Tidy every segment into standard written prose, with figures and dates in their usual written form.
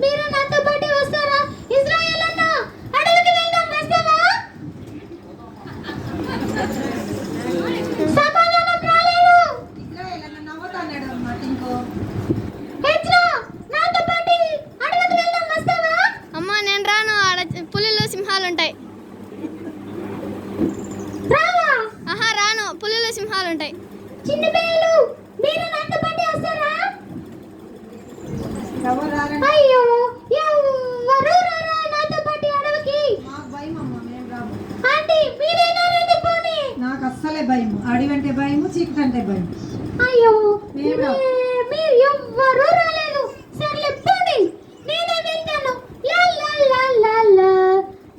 మీరు నాతో పాటు వస్తారా? ఇజ్రాయెల్ అన్న, అడవికి వెళ్దాం, వస్తావా? సమాధానం రాలేదు. ఇజ్రాయెల్ అన్న నవ్వుతాడు అన్నమాట. ఇంకో హెజ్రా, నాతో పాటు అడవికి వెళ్దాం, వస్తావా? అమ్మా నేను రాను, ఆడ పులులు సింహాలు ఉంటాయి. రావా? ఆహా రాను, పులులు సింహాలు ఉంటాయి. చిన్న పిల్లలు, మీరు నాతో పాటు వస్తారా? ఎవరు రారండి? అయ్యో, ఎవరు రారా నాతో పాటు అడవికి? మాకు భయం అమ్మ, మేము రాము. ఆంటీ, మీరేనా రండి పోనీ. నాకు అస్సలే భయం. అడవి అంటే భయము, చీకటి అంటే భయం. అయ్యో, మేము రాము. మీరు ఎవ్వరూ రాలేదు. సర్లే పోనీ, నేనే వెళ్తాను. లా లా లా లా లా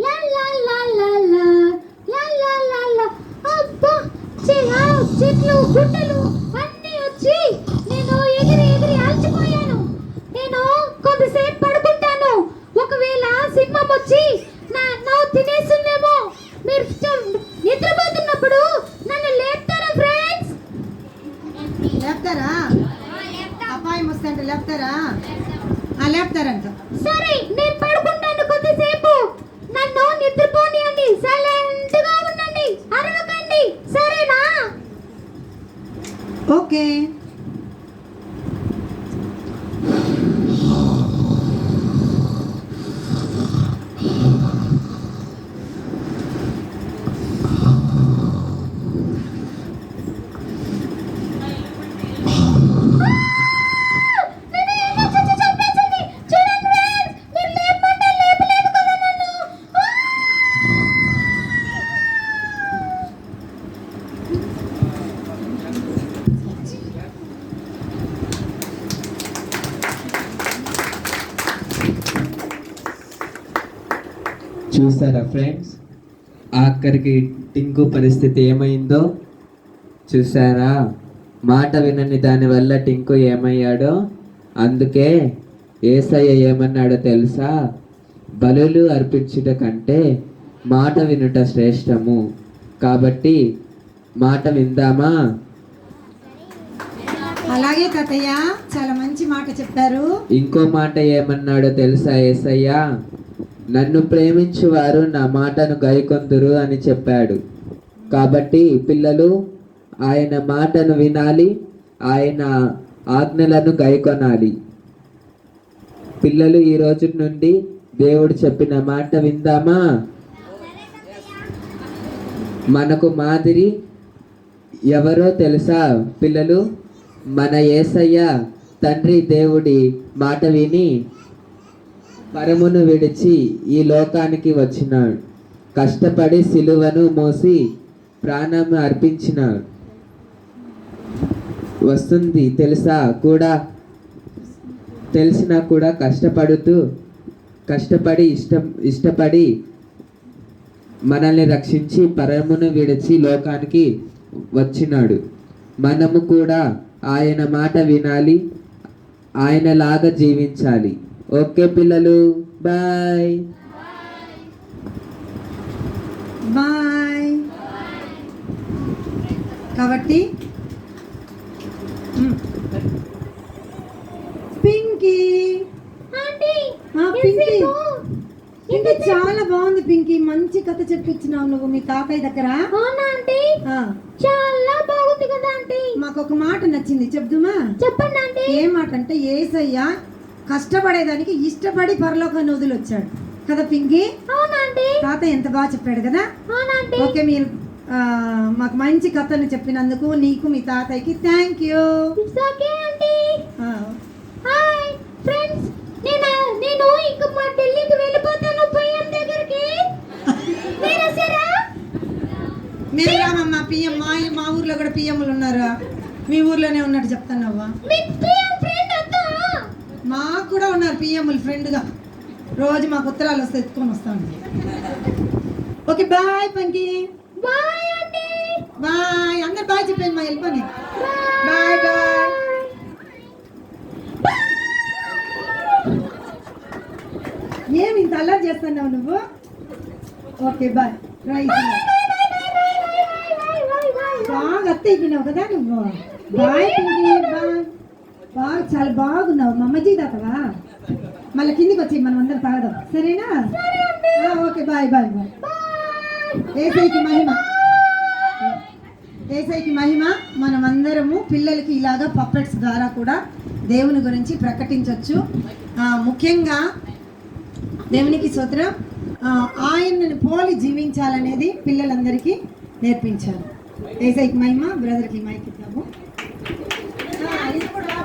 లా లా లా లా లా లా లా లా లా. అబ్బా, చెట్లు గుట్టలు అన్నీ వచ్చి నేను ఎగిరి ఎగిరి అలసిపోయాను. నేను కొద్దిసేపు పడుకుంటాను. ఒకవేళ సింహం వచ్చి నన్ను తినేస్తుందేమో. మీరు నిద్రపోతున్నప్పుడు నన్ను లేపుతారా ఫ్రెండ్స్? లేపుతారా? అపాయం వస్తే అంటే లేపుతారా? లేపుతారంట. సరే, నేను పడుకుంటాను కొద్దిసేపు. నన్ను నిద్రపోనియండి. సైలెంట్ గా ఉండండి, అరవకండి, సరేనా? ఓకే. నన్ను ఏమో చంపేసింది. చూడండి ఫ్రెండ్స్, మీరు లేపమంటే లేపలేదు కదా నన్ను. చూసారా ఫ్రెండ్స్, ఆఖరికి టింకు పరిస్థితి ఏమైందో చూసారా? మాట వినని దానివల్ల టింకు ఏమయ్యాడో. అందుకే యేసయ్య ఏమన్నాడో తెలుసా? బలులు అర్పించుట కంటే మాట వినుట శ్రేష్టము. కాబట్టి మాట విందామా? అలాగే తాతయ్య, చాలా మంచి మాట చెప్పారు. ఇంకో మాట ఏమన్నాడో తెలుసా యేసయ్య? నన్ను ప్రేమించువారు నా మాటను గైకొందురు అని చెప్పాడు. కాబట్టి పిల్లలు ఆయన మాటను వినాలి, ఆయన ఆజ్ఞలను గైకొనాలి. పిల్లలు ఈ రోజు నుండి దేవుడు చెప్పిన మాట విందామా? మనకు మాదిరి ఎవరో తెలుసా పిల్లలు? మన యేసయ్య తండ్రి దేవుడి మాట విని పరమును విడిచి ఈ లోకానికి వచ్చినాడు. కష్టపడి సిలువను మోసి ప్రాణం అర్పించినాడు. వస్తుంది తెలుసా కూడా, తెలిసినా కూడా కష్టపడి ఇష్టపడి మనల్ని రక్షించి పరమును విడిచి లోకానికి వచ్చినాడు. మనము కూడా ఆయన మాట వినాలి, ఆయనలాగా జీవించాలి. ఓకే పిల్లలు, బాయ్ బాయ్. కాబట్టి పింకీ, ఆంటీ, పింకీ, పింకీ చాలా బాగుంది. పింకీ, మంచి కథ చెప్పించినావు నువ్వు మీ తాతయ్య దగ్గర. అవునా ఆంటీ? ఆ, చాలా బాగుంది కదా ఆంటీ. మాకు ఒక మాట నచ్చింది, చెప్దుమా? చెప్పండి ఆంటీ. ఏ మాట అంటే యేసయ్య కష్టపడేదానికి ఇష్టపడి పరలోకాన్ని వదిలొచ్చాడు కదా పింకీ? అవునా ఆంటీ? తాతయ్య ఎంత బాగా చెప్పాడు కదా. అవునా ఆంటీ? ఓకే, మీరు మాకు మంచి కథను చెప్పినందుకు నీకు మీ తాతయ్యకి thank you. It's okay aunty. Hi friends, నేను ఇంక మా ఢిల్లీకి వెళ్ళిపోతాను పిఎం దగ్గరికి. మీరు వస్తారా? మేము రామమ్మా. పిఎం మా ఊర్లో కూడా పిఎంలు ఉన్నారు. మీ ఊర్లోనే ఉన్నట్టు చెప్తానవ్వా. మీకు పిఎం ఫ్రెండ్ వస్తా? మాకు కూడా ఉన్నారు పిఎంలు ఫ్రెండ్గా. రోజు మాకు ఉత్తరాలు వస్తే ఎత్తుకొని వస్తాను. Okay bye Pinky. Bye aunty. Bye. అందరు బాయ్ చెప్పండి, మా వెళ్ళిపోయి. Bye bye. ఏమి ఇంత అల్లరి చేస్తున్నావు నువ్వు? Okay bye. బాగా అత్త అయిపోయినావు కదా నువ్వు. Bye Pinky, bye. బాగా చాలా బాగున్నావు. మా అమ్మజీ తాతవా? మళ్ళీ కిందికి వచ్చి మనం అందరం తాగదాం, సరేనా? Okay, bye bye bye. ఏసైకి మహిమ, ఏసైకి మహిమ. మనమందరము పిల్లలకి ఇలాగా పప్పెట్స్ ద్వారా కూడా దేవుని గురించి ప్రకటించవచ్చు. ముఖ్యంగా దేవునికి స్తోత్రం, ఆయనని పోలి జీవించాలనేది పిల్లలందరికీ నేర్పించాలి. ఏసైకి మహిమ. బ్రదర్కి మైక్ ఇద్దాము. ఇది కూడా